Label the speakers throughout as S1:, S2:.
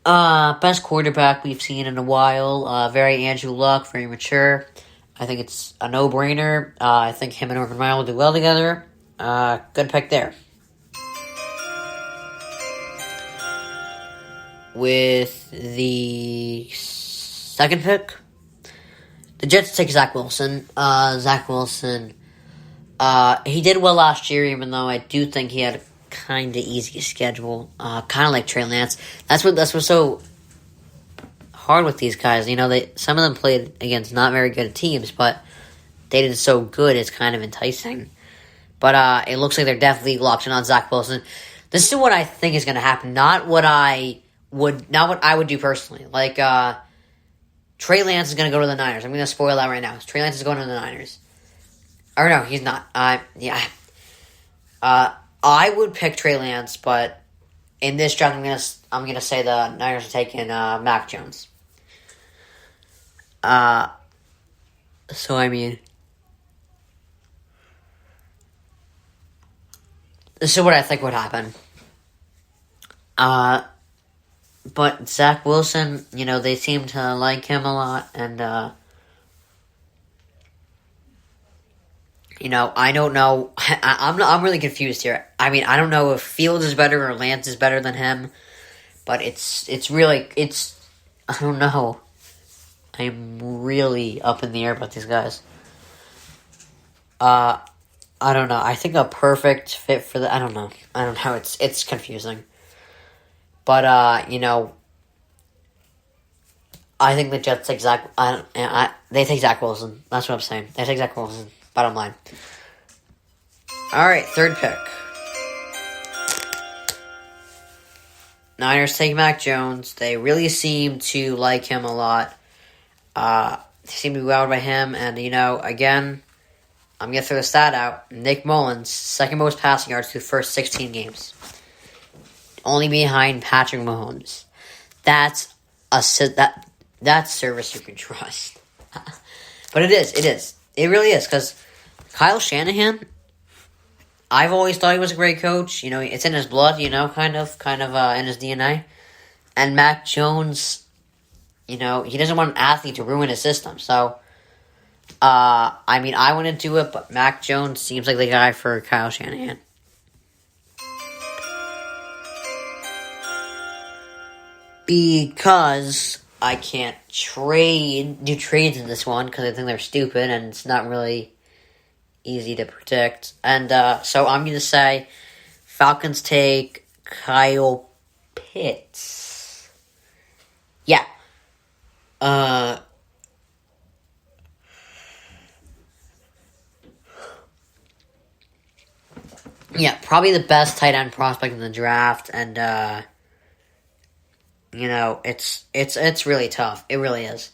S1: Best quarterback we've seen in a while. Very Andrew Luck, very mature. I think it's a no-brainer. I think him and Urban Meyer will do well together. Good pick there. With the second pick, the Jets take Zach Wilson. Zach Wilson, he did well last year, even though I do think he had a kind of easy schedule. Kind of like Trey Lance. That's what's so hard with these guys. You know, some of them played against not very good teams, but they did so good, it's kind of enticing. But it looks like they're definitely locked in on Zach Wilson. This is what I think is going to happen, not what I would do personally. Like, Trey Lance is going to go to the Niners. I'm going to spoil that right now. Trey Lance is going to the Niners. Or no, he's not. Yeah. I would pick Trey Lance, but in this draft, I'm gonna say the Niners are taking Mac Jones. So I mean, this is what I think would happen. But Zach Wilson, you know, they seem to like him a lot, and you know, I don't know. I'm really confused here. I mean, I don't know if Fields is better or Lance is better than him, but it's really I don't know. I'm really up in the air about these guys. I don't know. I think a perfect fit for I don't know. It's confusing. But you know, I think the Jets take Zach. They take Zach Wilson. That's what I'm saying. They take Zach Wilson. Bottom line. All right, third pick. Niners take Mac Jones. They really seem to like him a lot. They seem to be wowed by him. And, you know, again, I'm going to throw the stat out. Nick Mullins, second most passing yards through the first 16 games. Only behind Patrick Mahomes. That's service you can trust. But it is. It really is, because Kyle Shanahan, I've always thought he was a great coach. You know, it's in his blood, you know, kind of in his DNA. And Mac Jones, you know, he doesn't want an athlete to ruin his system. So, I mean, I wouldn't do it, but Mac Jones seems like the guy for Kyle Shanahan. Because I can't do trades in this one, because I think they're stupid, and it's not really easy to predict. And so I'm going to say Falcons take Kyle Pitts. Yeah. Yeah, probably the best tight end prospect in the draft, and you know, it's really tough. It really is.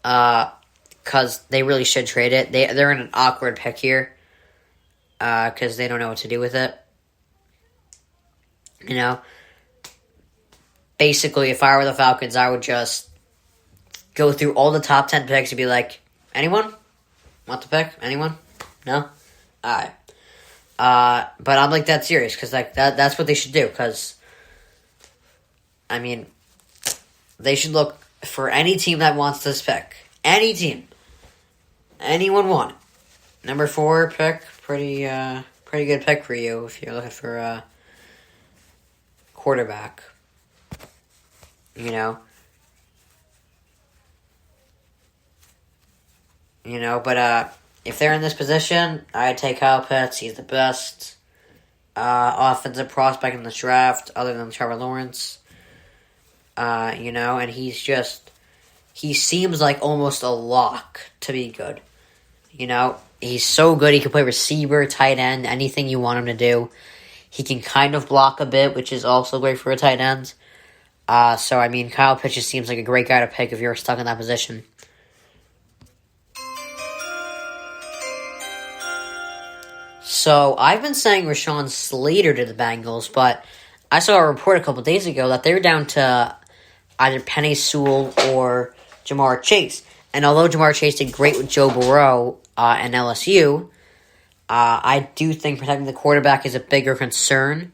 S1: Because they really should trade it. They're in an awkward pick here. Because they don't know what to do with it. You know? Basically, if I were the Falcons, I would just go through all the top 10 picks and be like, anyone? Want the pick? Anyone? No? Alright. But I'm like that serious, because like that's what they should do, because I mean, they should look for any team that wants this pick. Any team. Anyone want it. Number 4 pick, pretty good pick for you if you're looking for a quarterback. You know? But if they're in this position, I'd take Kyle Pitts. He's the best offensive prospect in this draft, other than Trevor Lawrence. You know, and he seems like almost a lock to be good. You know, he's so good. He can play receiver, tight end, anything you want him to do. He can kind of block a bit, which is also great for a tight end. So, I mean, Kyle Pitts just seems like a great guy to pick if you're stuck in that position. So, I've been saying Rashawn Slater to the Bengals, but I saw a report a couple days ago that they're down to either Penei Sewell or Jamar Chase. And although Jamar Chase did great with Joe Burrow and LSU, I do think protecting the quarterback is a bigger concern.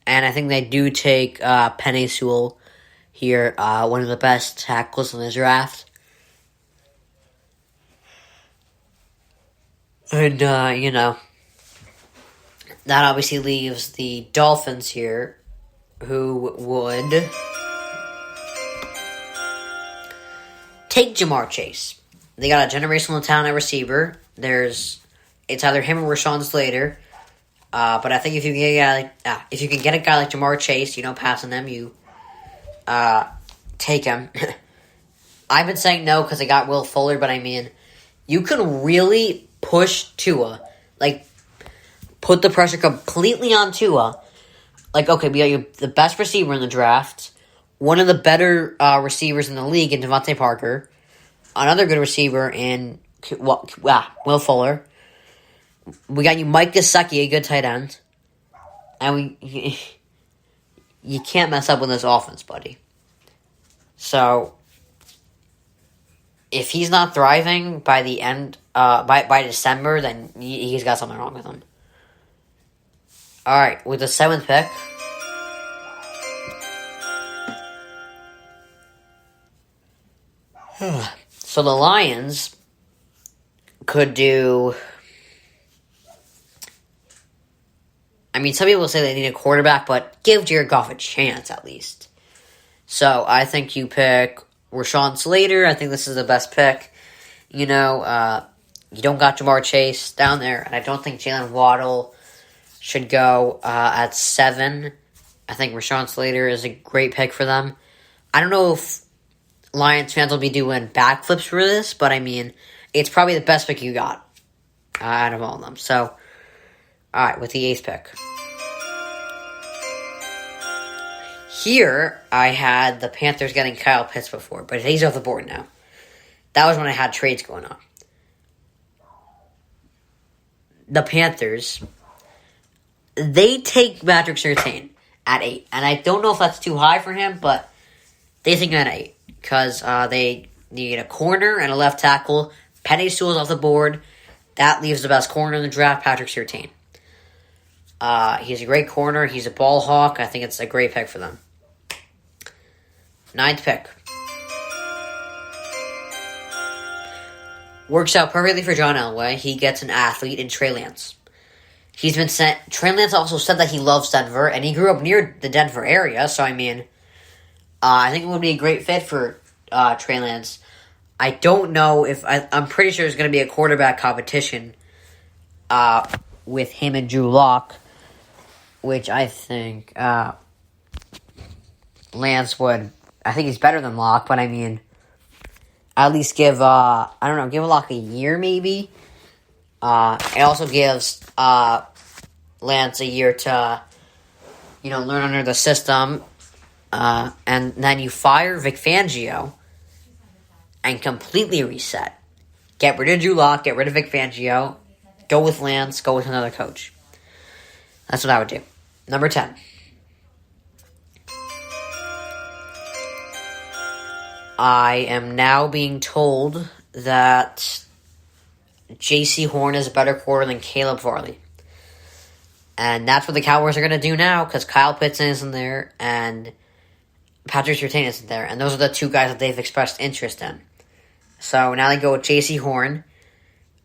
S1: And I think they do take Penei Sewell here, one of the best tackles in the draft. And, that obviously leaves the Dolphins here, who would take Ja'Marr Chase. They got a generational talent at receiver. It's either him or Rashawn Slater. But I think if you can get a guy like Ja'Marr Chase, passing them, you take him. I've been saying no because I got Will Fuller, but I mean, you can really push Tua, put the pressure completely on Tua. Okay, we got you the best receiver in the draft, one of the better receivers in the league in Devontae Parker, another good receiver in Will Fuller. We got you Mike Gesicki, a good tight end, and you can't mess up with this offense, buddy. So if he's not thriving by the end, by December, then he's got something wrong with him. All right, with the 7th pick, so the Lions could do. I mean, some people say they need a quarterback, but give Jared Goff a chance at least. So I think you pick Rashawn Slater. I think this is the best pick. You don't got Ja'Marr Chase down there, and I don't think Jalen Waddle should go at 7. I think Rashawn Slater is a great pick for them. I don't know if Lions fans will be doing backflips for this, but I mean, it's probably the best pick you got out of all of them. So, all right, with the 8th pick. Here, I had the Panthers getting Kyle Pitts before, but he's off the board now. That was when I had trades going on. The Panthers, they take Patrick Surtain at 8. And I don't know if that's too high for him, but they think at 8. Because they need a corner and a left tackle. Penei Sewell's off the board. That leaves the best corner in the draft, Patrick Surtain. He's a great corner. He's a ball hawk. I think it's a great pick for them. 9th pick. Works out perfectly for John Elway. He gets an athlete in Trey Lance. He's been sent. Trey Lance also said that he loves Denver, and he grew up near the Denver area. So I mean, I think it would be a great fit for Trey Lance. I don't know if I'm pretty sure there's going to be a quarterback competition with him and Drew Lock, which I think Lance would. I think he's better than Lock, but I mean, at least give give Lock a year maybe. It also gives Lance a year to learn under the system, and then you fire Vic Fangio and completely reset. Get rid of Drew Lock, get rid of Vic Fangio, go with Lance, go with another coach. That's what I would do. Number 10. I am now being told that J.C. Horn is a better quarter than Caleb Farley. And that's what the Cowboys are going to do now, because Kyle Pitts isn't there, and Patrick Surtain isn't there. And those are the two guys that they've expressed interest in. So now they go with J.C. Horn.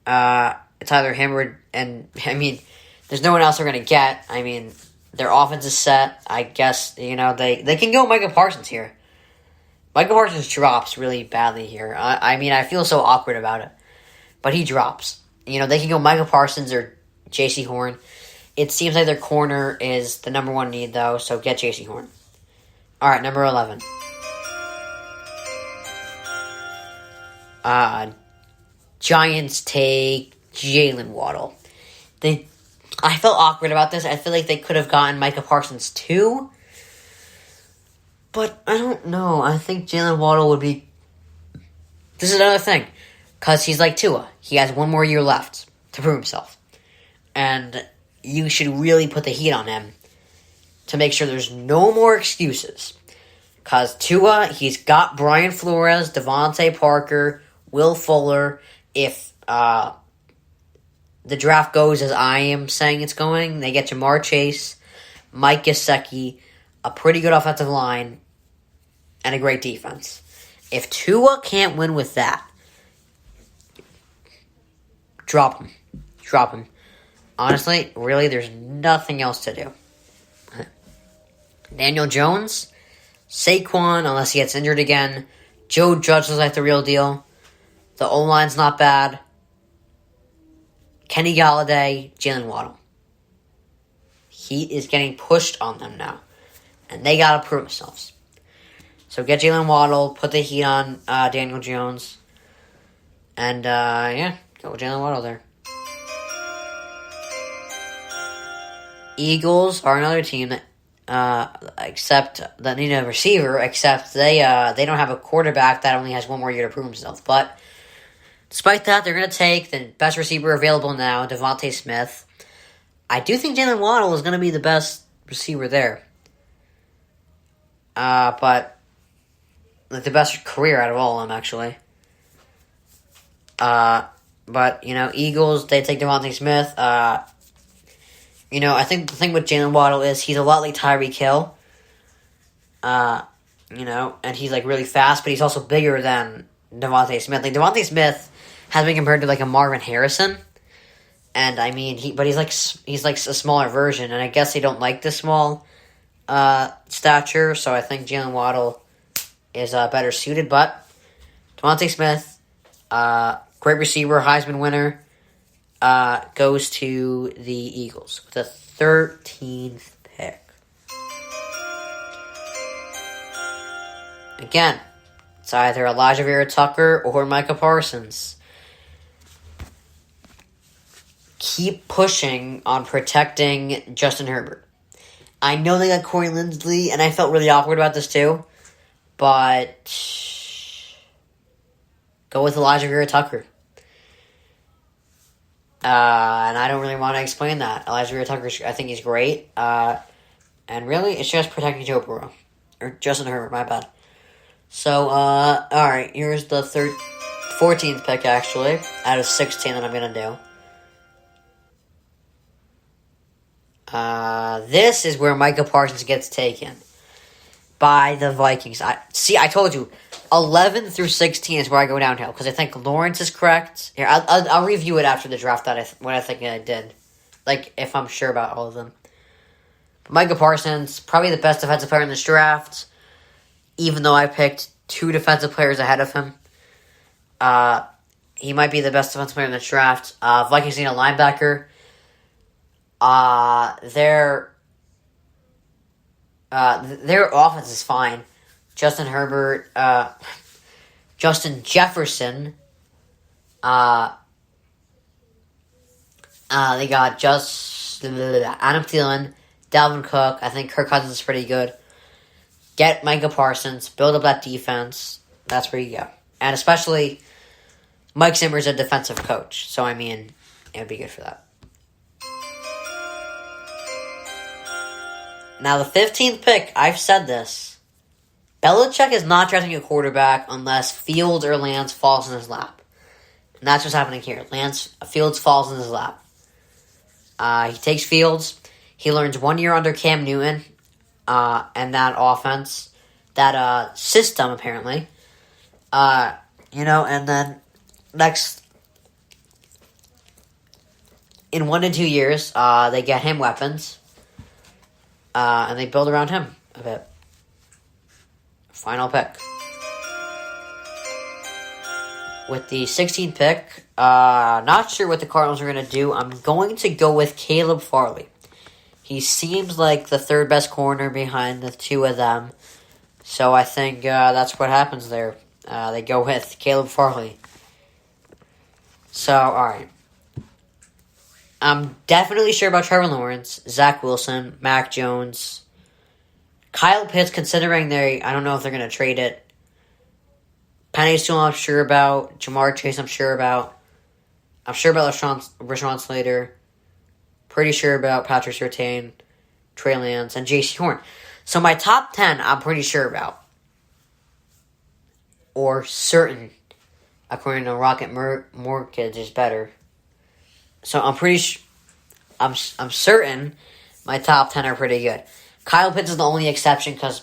S1: It's either him or... And, I mean, there's no one else they're going to get. I mean, their offense is set. I guess, they can go Micah Parsons here. Micah Parsons drops really badly here. I mean, I feel so awkward about it. But he drops. They can go Micah Parsons or J.C. Horn. It seems like their corner is the number one need, though, so get J.C. Horn. All right, number 11. Giants take Jalen Waddle. I felt awkward about this. I feel like they could have gotten Micah Parsons too. But I don't know. I think Jalen Waddle would be... This is another thing. Because he's like Tua. He has one more year left to prove himself. And you should really put the heat on him to make sure there's no more excuses. Because Tua, he's got Brian Flores, Devontae Parker, Will Fuller. If the draft goes as I am saying it's going, they get Ja'Marr Chase, Mike Gesicki, a pretty good offensive line, and a great defense. If Tua can't win with that, drop him. Drop him. Honestly, really, there's nothing else to do. Daniel Jones, Saquon, unless he gets injured again. Joe Judge looks like the real deal. The O-line's not bad. Kenny Galladay, Jalen Waddle. Heat is getting pushed on them now. And they got to prove themselves. So get Jalen Waddle, put the heat on Daniel Jones. And, go with Jalen Waddle there. Eagles are another team that need a receiver, except they don't have a quarterback that only has one more year to prove himself. But despite that, they're going to take the best receiver available now, Devontae Smith. I do think Jalen Waddle is going to be the best receiver there. But the best career out of all of them, actually. But, Eagles, they take Devontae Smith. I think the thing with Jalen Waddle is he's a lot like Tyreek Hill. And he's, really fast, but he's also bigger than Devontae Smith. Devontae Smith has been compared to, a Marvin Harrison. And, he's a smaller version, and I guess they don't like the small stature, so I think Jalen Waddle is better suited. But Devontae Smith, great receiver, Heisman winner, goes to the Eagles with the 13th pick. Again, it's either Elijah Vera-Tucker or Micah Parsons. Keep pushing on protecting Justin Herbert. I know they got Corey Linsley, and I felt really awkward about this too, but go with Elijah Vera-Tucker. And I don't really want to explain that. Elijah Vera-Tucker, I think he's great. And really, it's just protecting Joe Burrow. Or Justin Herbert, my bad. So, alright, here's the 14th pick, actually, out of 16 that I'm going to do. This is where Micah Parsons gets taken by the Vikings. I told you, 11 through 16 is where I go downhill, because I think Lawrence is correct. Here, I'll review it after the draft, what I think I did. If I'm sure about all of them. But Micah Parsons, probably the best defensive player in this draft, even though I picked 2 defensive players ahead of him. He might be the best defensive player in this draft. Vikings need a linebacker. Their offense is fine. Justin Herbert, Justin Jefferson. They got Adam Thielen, Dalvin Cook. I think Kirk Cousins is pretty good. Get Micah Parsons, build up that defense. That's where you go. And especially, Mike Zimmer's a defensive coach, so it would be good for that. Now, the 15th pick, I've said this. Belichick is not drafting a quarterback unless Fields or Lance falls in his lap. And that's what's happening here. Fields falls in his lap. He takes Fields. He learns 1 year under Cam Newton and that offense, that system, apparently. And then next, in 1 to 2 years, they get him weapons. And they build around him a bit. Final pick. With the 16th pick, not sure what the Cardinals are going to do. I'm going to go with Caleb Farley. He seems like the third best corner behind the 2 of them. So I think that's what happens there. They go with Caleb Farley. So, alright. I'm definitely sure about Trevor Lawrence, Zach Wilson, Mac Jones, Kyle Pitts, considering I don't know if they're going to trade it. Penny Sewell, I'm sure about. Jamar Chase, I'm sure about. I'm sure about Rashawn Slater. Pretty sure about Patrick Surtain, Trey Lance, and J.C. Horn. So my top 10, I'm pretty sure about. Or certain, according to Rocket Mortgage, is better. So I'm pretty I'm certain my top 10 are pretty good. Kyle Pitts is the only exception because